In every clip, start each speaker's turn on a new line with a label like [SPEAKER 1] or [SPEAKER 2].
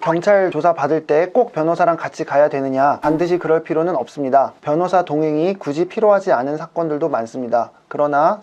[SPEAKER 1] 경찰 조사 받을 때 꼭 변호사랑 같이 가야 되느냐? 반드시 그럴 필요는 없습니다. 변호사 동행이 굳이 필요하지 않은 사건들도 많습니다. 그러나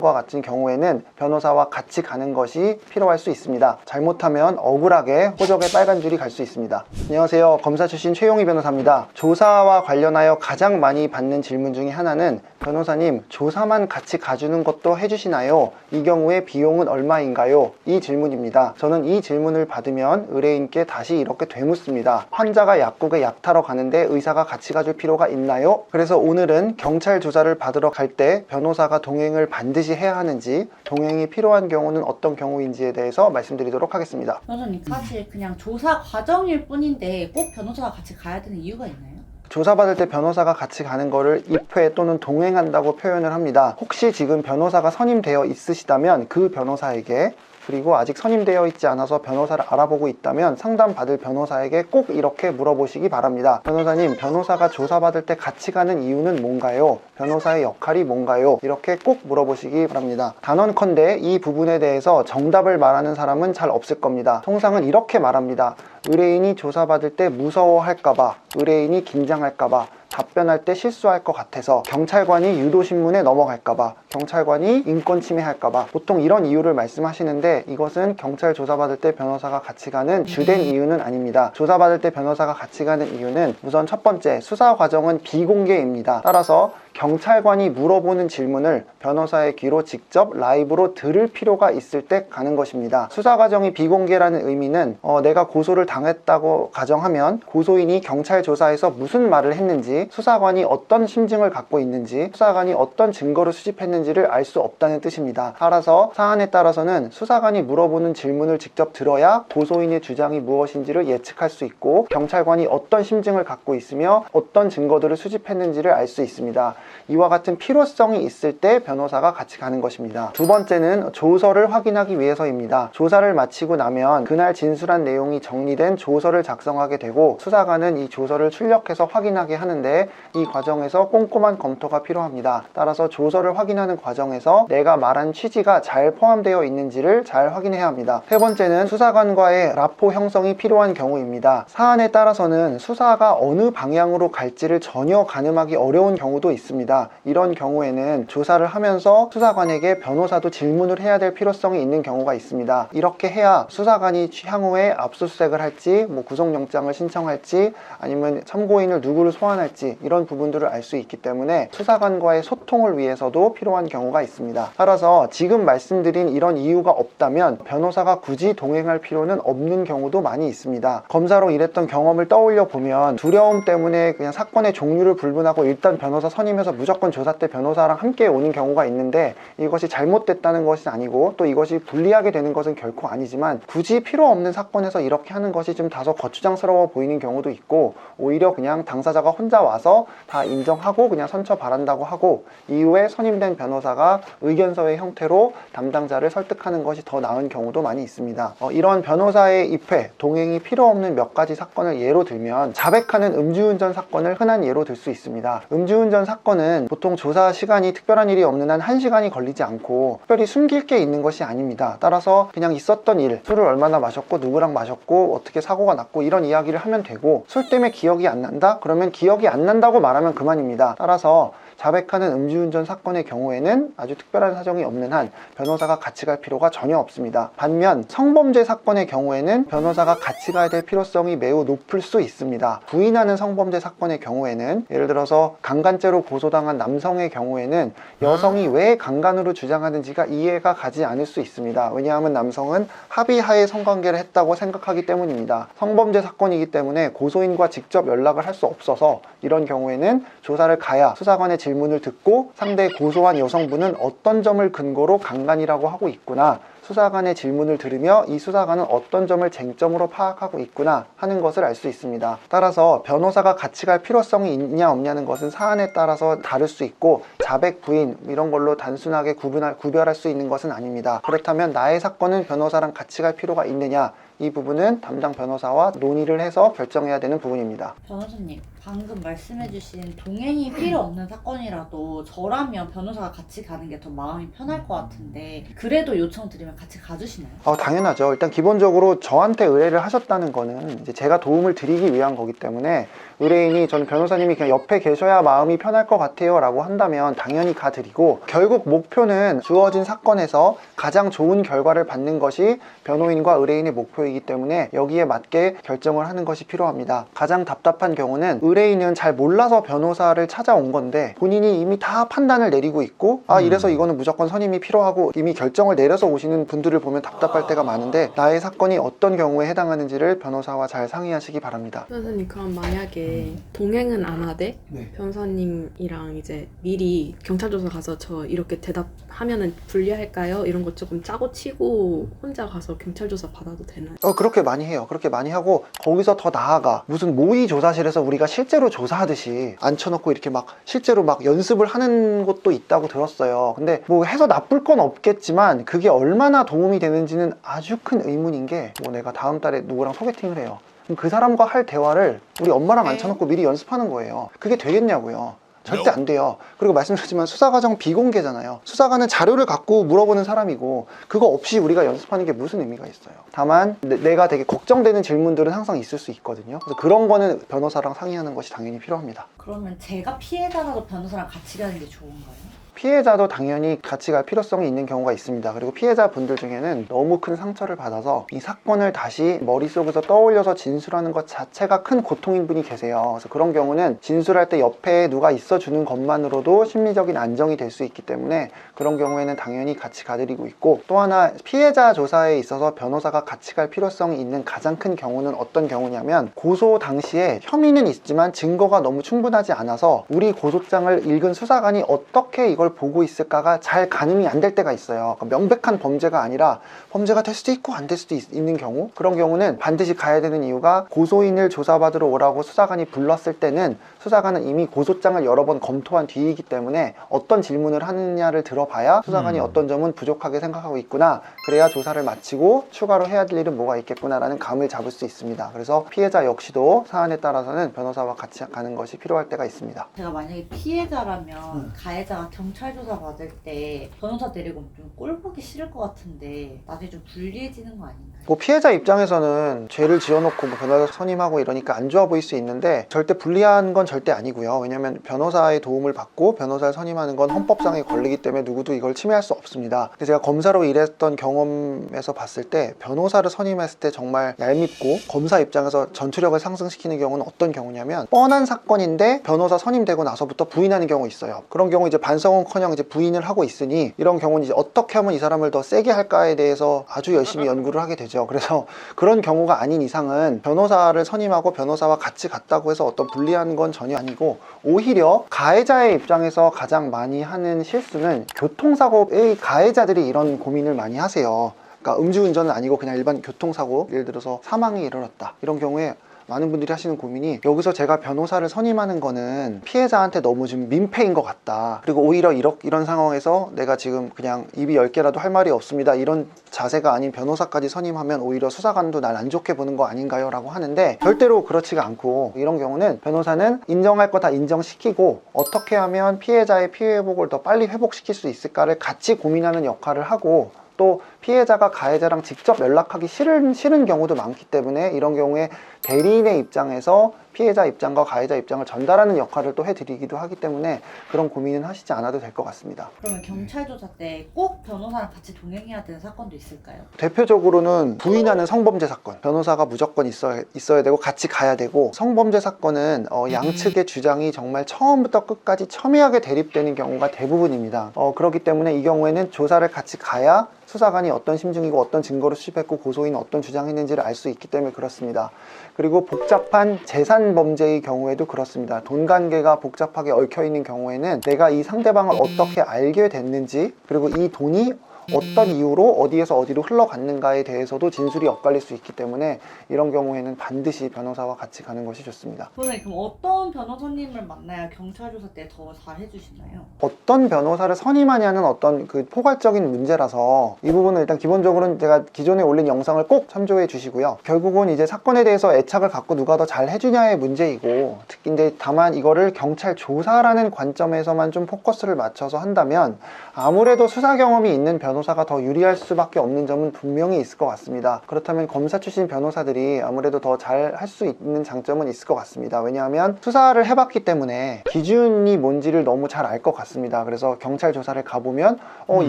[SPEAKER 1] 과 같은 경우에는 변호사와 같이 가는 것이 필요할 수 있습니다. 잘못하면 억울하게 호적에 빨간 줄이 갈 수 있습니다. 안녕하세요. 검사 출신 최용희 변호사입니다. 조사와 관련하여 가장 많이 받는 질문 중에 하나는 변호사님, 조사만 같이 가주는 것도 해주시나요? 이 경우에 비용은 얼마인가요? 이 질문입니다. 저는 이 질문을 받으면 의뢰인께 다시 이렇게 되묻습니다. 환자가 약국에 약 타러 가는데 의사가 같이 가줄 필요가 있나요? 그래서 오늘은 경찰 조사를 받으러 갈 때 변호사가 동행을 반드시 해야 하는지, 동행이 필요한 경우는 어떤 경우인지에 대해서 말씀드리도록 하겠습니다.
[SPEAKER 2] 변호사님, 사실 그냥 조사 과정일 뿐인데 꼭 변호사가 같이 가야 되는 이유가 있나요?
[SPEAKER 1] 조사받을 때 변호사가 같이 가는 거를 입회 또는 동행한다고 표현을 합니다. 혹시 지금 변호사가 선임되어 있으시다면 그 변호사에게, 그리고 아직 선임되어 있지 않아서 변호사를 알아보고 있다면 상담받을 변호사에게 꼭 이렇게 물어보시기 바랍니다. 변호사님, 변호사가 조사받을 때 같이 가는 이유는 뭔가요? 변호사의 역할이 뭔가요? 이렇게 꼭 물어보시기 바랍니다. 단언컨대 이 부분에 대해서 정답을 말하는 사람은 잘 없을 겁니다. 통상은 이렇게 말합니다. 의뢰인이 조사받을 때 무서워할까봐, 의뢰인이 긴장할까봐, 답변할 때 실수할 것 같아서, 경찰관이 유도신문에 넘어갈까봐, 경찰관이 인권 침해할까봐, 보통 이런 이유를 말씀하시는데 이것은 경찰 조사받을 때 변호사가 같이 가는 주된 이유는 아닙니다. 조사받을 때 변호사가 같이 가는 이유는 우선 첫 번째, 수사 과정은 비공개입니다. 따라서 경찰관이 물어보는 질문을 변호사의 귀로 직접 라이브로 들을 필요가 있을 때 가는 것입니다. 수사 과정이 비공개라는 의미는 내가 고소를 당했다고 가정하면 고소인이 경찰 조사에서 무슨 말을 했는지, 수사관이 어떤 심증을 갖고 있는지, 수사관이 어떤 증거를 수집했는지를 알 수 없다는 뜻입니다. 따라서 사안에 따라서는 수사관이 물어보는 질문을 직접 들어야 고소인의 주장이 무엇인지를 예측할 수 있고, 경찰관이 어떤 심증을 갖고 있으며 어떤 증거들을 수집했는지를 알 수 있습니다. 이와 같은 필요성이 있을 때 변호사가 같이 가는 것입니다. 두 번째는 조서를 확인하기 위해서입니다. 조사를 마치고 나면 그날 진술한 내용이 정리된 조서를 작성하게 되고, 수사관은 이 조서를 출력해서 확인하게 하는데 이 과정에서 꼼꼼한 검토가 필요합니다. 따라서 조서를 확인하는 과정에서 내가 말한 취지가 잘 포함되어 있는지를 잘 확인해야 합니다. 세 번째는 수사관과의 라포 형성이 필요한 경우입니다. 사안에 따라서는 수사가 어느 방향으로 갈지를 전혀 가늠하기 어려운 경우도 있습니다. 이런 경우에는 조사를 하면서 수사관에게 변호사도 질문을 해야 될 필요성이 있는 경우가 있습니다. 이렇게 해야 수사관이 향후에 압수수색을 할지, 구속영장을 신청할지, 아니면 참고인을 누구를 소환할지, 이런 부분들을 알 수 있기 때문에 수사관과의 소통을 위해서도 필요한 경우가 있습니다. 따라서 지금 말씀드린 이런 이유가 없다면 변호사가 굳이 동행할 필요는 없는 경우도 많이 있습니다. 검사로 일했던 경험을 떠올려 보면 두려움 때문에 그냥 사건의 종류를 불문하고 일단 변호사 선임해서 무조건 조사 때 변호사랑 함께 오는 경우가 있는데, 이것이 잘못됐다는 것이 아니고 또 이것이 불리하게 되는 것은 결코 아니지만, 굳이 필요 없는 사건에서 이렇게 하는 것이 좀 다소 거추장스러워 보이는 경우도 있고, 오히려 그냥 당사자가 혼자 와서 다 인정하고 그냥 선처 바란다고 하고 이후에 선임된 변호사가 의견서의 형태로 담당자를 설득하는 것이 더 나은 경우도 많이 있습니다. 이런 변호사의 입회, 동행이 필요 없는 몇 가지 사건을 예로 들면, 자백하는 음주운전 사건을 흔한 예로 들 수 있습니다. 음주운전 사건은 보통 조사 시간이 특별한 일이 없는 한 1시간이 걸리지 않고 특별히 숨길 게 있는 것이 아닙니다. 따라서 그냥 있었던 일, 술을 얼마나 마셨고 누구랑 마셨고 어떻게 사고가 났고 이런 이야기를 하면 되고, 술 때문에 기억이 안 난다? 그러면 기억이 안 난다고 말하면 그만입니다. 따라서 자백하는 음주운전 사건의 경우에는 아주 특별한 사정이 없는 한 변호사가 같이 갈 필요가 전혀 없습니다. 반면 성범죄 사건의 경우에는 변호사가 같이 가야 될 필요성이 매우 높을 수 있습니다. 부인하는 성범죄 사건의 경우에는, 예를 들어서 강간죄로 고소당한 남성의 경우에는 여성이 왜 강간으로 주장하는지가 이해가 가지 않을 수 있습니다. 왜냐하면 남성은 합의하에 성관계를 했다고 생각하기 때문입니다. 성범죄 사건이기 때문에 고소인과 직접 연락을 할 수 없어서 이런 경우에는 조사를 가야 수사관의 질문을 듣고 상대 고소한 여성분은 어떤 점을 근거로 강간이라고 하고 있구나, 수사관의 질문을 들으며 이 수사관은 어떤 점을 쟁점으로 파악하고 있구나 하는 것을 알 수 있습니다. 따라서 변호사가 같이 갈 필요성이 있냐 없냐는 것은 사안에 따라서 다를 수 있고, 자백, 부인 이런 걸로 단순하게 구별할 수 있는 것은 아닙니다. 그렇다면 나의 사건은 변호사랑 같이 갈 필요가 있느냐? 이 부분은 담당 변호사와 논의를 해서 결정해야 되는 부분입니다.
[SPEAKER 2] 변호사님, 방금 말씀해주신 동행이 필요 없는 사건이라도 저라면 변호사가 같이 가는 게 더 마음이 편할 것 같은데 그래도 요청드리면 같이 가주시나요?
[SPEAKER 1] 당연하죠. 일단 기본적으로 저한테 의뢰를 하셨다는 거는 이제 제가 도움을 드리기 위한 거기 때문에 의뢰인이 저는 변호사님이 그냥 옆에 계셔야 마음이 편할 것 같아요 라고 한다면 당연히 가드리고, 결국 목표는 주어진 사건에서 가장 좋은 결과를 받는 것이 변호인과 의뢰인의 목표이기 때문에 여기에 맞게 결정을 하는 것이 필요합니다. 가장 답답한 경우는 의뢰인은 잘 몰라서 변호사를 찾아온 건데 본인이 이미 다 판단을 내리고 있고 이래서 이거는 무조건 선임이 필요하고 이미 결정을 내려서 오시는 분들을 보면 답답할 때가 많은데, 나의 사건이 어떤 경우에 해당하는지를 변호사와 잘 상의하시기 바랍니다.
[SPEAKER 3] 변호사님, 그럼 만약에 동행은 안 하되
[SPEAKER 1] 네.
[SPEAKER 3] 변호사님이랑 이제 미리 경찰 조사 가서 저 이렇게 대답하면은 불리할까요? 이런 거 조금 짜고 치고 혼자 가서 경찰 조사 받아도 되나요?
[SPEAKER 1] 그렇게 많이 해요. 그렇게 많이 하고, 거기서 더 나아가 무슨 모의 조사실에서 우리가 실제로 조사하듯이 앉혀놓고 이렇게 막 실제로 막 연습을 하는 곳도 있다고 들었어요. 근데 뭐 해서 나쁠 건 없겠지만 그게 얼마나 도움이 되는지는 아주 큰 의문인 게, 뭐 내가 다음 달에 누구랑 소개팅을 해요. 그럼 그 사람과 할 대화를 우리 엄마랑 앉혀놓고 미리 연습하는 거예요. 그게 되겠냐고요. 절대 안 돼요. 그리고 말씀드렸지만 수사 과정 비공개잖아요. 수사관은 자료를 갖고 물어보는 사람이고 그거 없이 우리가 연습하는 게 무슨 의미가 있어요. 다만 내가 되게 걱정되는 질문들은 항상 있을 수 있거든요. 그래서 그런 거는 변호사랑 상의하는 것이 당연히 필요합니다.
[SPEAKER 2] 그러면 제가 피해자라도 변호사랑 같이 가는 게 좋은가요?
[SPEAKER 1] 피해자도 당연히 같이 갈 필요성이 있는 경우가 있습니다. 그리고 피해자분들 중에는 너무 큰 상처를 받아서 이 사건을 다시 머릿속에서 떠올려서 진술하는 것 자체가 큰 고통인 분이 계세요. 그래서 그런 경우는 진술할 때 옆에 누가 있어주는 것만으로도 심리적인 안정이 될 수 있기 때문에 그런 경우에는 당연히 같이 가드리고 있고, 또 하나 피해자 조사에 있어서 변호사가 같이 갈 필요성이 있는 가장 큰 경우는 어떤 경우냐면, 고소 당시에 혐의는 있지만 증거가 너무 충분하지 않아서 우리 고소장을 읽은 수사관이 어떻게 이걸 보고 있을까가 잘 가늠이 안 될 때가 있어요. 그러니까 명백한 범죄가 아니라 범죄가 될 수도 있고 안 될 수도 있는 경우, 그런 경우는 반드시 가야 되는 이유가, 고소인을 조사받으러 오라고 수사관이 불렀을 때는 수사관은 이미 고소장을 여러 번 검토한 뒤이기 때문에 어떤 질문을 하느냐를 들어봐야 수사관이 어떤 점은 부족하게 생각하고 있구나, 그래야 조사를 마치고 추가로 해야 될 일은 뭐가 있겠구나 라는 감을 잡을 수 있습니다. 그래서 피해자 역시도 사안에 따라서는 변호사와 같이 가는 것이 필요할 때가 있습니다.
[SPEAKER 2] 제가 만약에 피해자라면 가해자가 경찰 조사 받을 때 변호사 데리고 좀 꼴보기 싫을 것 같은데 나중에 좀 불리해지는 거 아닌가요?
[SPEAKER 1] 뭐 피해자 입장에서는 죄를 지어놓고 뭐 변호사 선임하고 이러니까 안 좋아 보일 수 있는데 절대 불리한 건 절대 아니고요. 왜냐하면 변호사의 도움을 받고 변호사를 선임하는 건 헌법상의 권리이기 때문에 누구도 이걸 침해할 수 없습니다. 근데 제가 검사로 일했던 경험에서 봤을 때 변호사를 선임했을 때 정말 얄밉고, 검사 입장에서 전투력을 상승시키는 경우는 어떤 경우냐면, 뻔한 사건인데 변호사 선임되고 나서부터 부인하는 경우 있어요. 그런 경우 이제 반성은커녕 이제 부인을 하고 있으니, 이런 경우는 이제 어떻게 하면 이 사람을 더 세게 할까에 대해서 아주 열심히 연구를 하게 되죠. 그래서 그런 경우가 아닌 이상은 변호사를 선임하고 변호사와 같이 갔다고 해서 어떤 불리한 건 전혀 아니고, 오히려 가해자의 입장에서 가장 많이 하는 실수는, 교통사고의 가해자들이 이런 고민을 많이 하세요. 그러니까 음주운전은 아니고 그냥 일반 교통사고, 예를 들어서 사망이 일어났다, 이런 경우에 많은 분들이 하시는 고민이, 여기서 제가 변호사를 선임하는 거는 피해자한테 너무 좀 민폐인 것 같다, 그리고 오히려 이런 상황에서 내가 지금 그냥 입이 10개라도 할 말이 없습니다, 이런 자세가 아닌 변호사까지 선임하면 오히려 수사관도 날 안 좋게 보는 거 아닌가요? 라고 하는데, 절대로 그렇지가 않고, 이런 경우는 변호사는 인정할 거 다 인정시키고 어떻게 하면 피해자의 피해 회복을 더 빨리 회복시킬 수 있을까를 같이 고민하는 역할을 하고, 또 피해자가 가해자랑 직접 연락하기 싫은 경우도 많기 때문에 이런 경우에 대리인의 입장에서 피해자 입장과 가해자 입장을 전달하는 역할을 또 해드리기도 하기 때문에 그런 고민은 하시지 않아도 될 것 같습니다.
[SPEAKER 2] 그러면 경찰 조사 때 꼭 변호사랑 같이 동행해야 되는 사건도 있을까요?
[SPEAKER 1] 대표적으로는 부인하는 성범죄 사건, 변호사가 무조건 있어야 되고 같이 가야 되고, 성범죄 사건은 양측의 주장이 정말 처음부터 끝까지 첨예하게 대립되는 경우가 대부분입니다. 그렇기 때문에 이 경우에는 조사를 같이 가야 수사관이 어떤 심증이고 어떤 증거를 수집했고 고소인은 어떤 주장했는지를 알 수 있기 때문에 그렇습니다. 그리고 복잡한 재산 범죄의 경우에도 그렇습니다. 돈 관계가 복잡하게 얽혀있는 경우에는 내가 이 상대방을 어떻게 알게 됐는지, 그리고 이 돈이 어떤 이유로 어디에서 어디로 흘러갔는가에 대해서도 진술이 엇갈릴 수 있기 때문에 이런 경우에는 반드시 변호사와 같이 가는 것이 좋습니다.
[SPEAKER 2] 선생님, 그럼 어떤 변호사님을 만나야 경찰 조사 때 더 잘 해주시나요?
[SPEAKER 1] 어떤 변호사를 선임하냐는 어떤 그 포괄적인 문제라서 이 부분은 일단 기본적으로는 제가 기존에 올린 영상을 꼭 참조해 주시고요. 결국은 이제 사건에 대해서 애착을 갖고 누가 더 잘 해주냐의 문제이고, 근데 다만 이거를 경찰 조사라는 관점에서만 좀 포커스를 맞춰서 한다면 아무래도 수사 경험이 있는 변호사가 더 유리할 수밖에 없는 점은 분명히 있을 것 같습니다. 그렇다면 검사 출신 변호사들이 아무래도 더 잘 할 수 있는 장점은 있을 것 같습니다. 왜냐하면 수사를 해봤기 때문에 기준이 뭔지를 너무 잘 알 것 같습니다. 그래서 경찰 조사를 가보면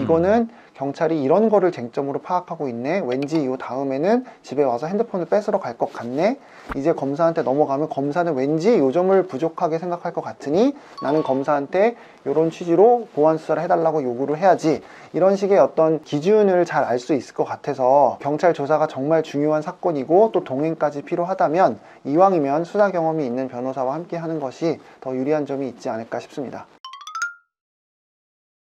[SPEAKER 1] 이거는 경찰이 이런 거를 쟁점으로 파악하고 있네, 왠지 이 다음에는 집에 와서 핸드폰을 뺏으러 갈 것 같네, 이제 검사한테 넘어가면 검사는 왠지 요 점을 부족하게 생각할 것 같으니 나는 검사한테 이런 취지로 보완 수사를 해달라고 요구를 해야지, 이런 식의 어떤 기준을 잘 알 수 있을 것 같아서 경찰 조사가 정말 중요한 사건이고 또 동행까지 필요하다면 이왕이면 수사 경험이 있는 변호사와 함께 하는 것이 더 유리한 점이 있지 않을까 싶습니다.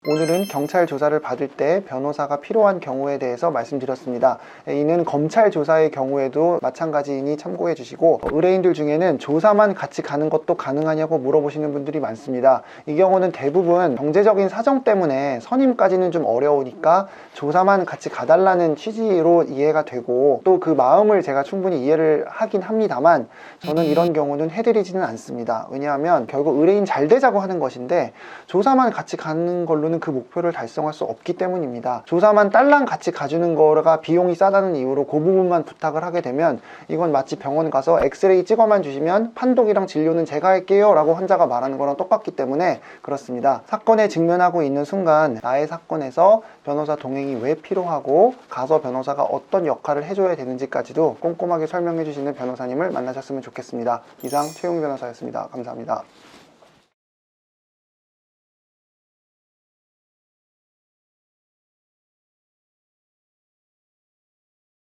[SPEAKER 1] 오늘은 경찰 조사를 받을 때 변호사가 필요한 경우에 대해서 말씀드렸습니다. 이는 검찰 조사의 경우에도 마찬가지이니 참고해 주시고, 의뢰인들 중에는 조사만 같이 가는 것도 가능하냐고 물어보시는 분들이 많습니다. 이 경우는 대부분 경제적인 사정 때문에 선임까지는 좀 어려우니까 조사만 같이 가달라는 취지로 이해가 되고, 또 그 마음을 제가 충분히 이해를 하긴 합니다만 저는 이런 경우는 해드리지는 않습니다. 왜냐하면 결국 의뢰인 잘 되자고 하는 것인데 조사만 같이 가는 걸로는 그 목표를 달성할 수 없기 때문입니다. 조사만 딸랑 같이 가주는 거가 비용이 싸다는 이유로 그 부분만 부탁을 하게 되면 이건 마치 병원 가서 엑스레이 찍어만 주시면 판독이랑 진료는 제가 할게요 라고 환자가 말하는 거랑 똑같기 때문에 그렇습니다. 사건에 직면하고 있는 순간 나의 사건에서 변호사 동행이 왜 필요하고 가서 변호사가 어떤 역할을 해줘야 되는지까지도 꼼꼼하게 설명해 주시는 변호사님을 만나셨으면 좋겠습니다. 이상 최용 변호사였습니다. 감사합니다.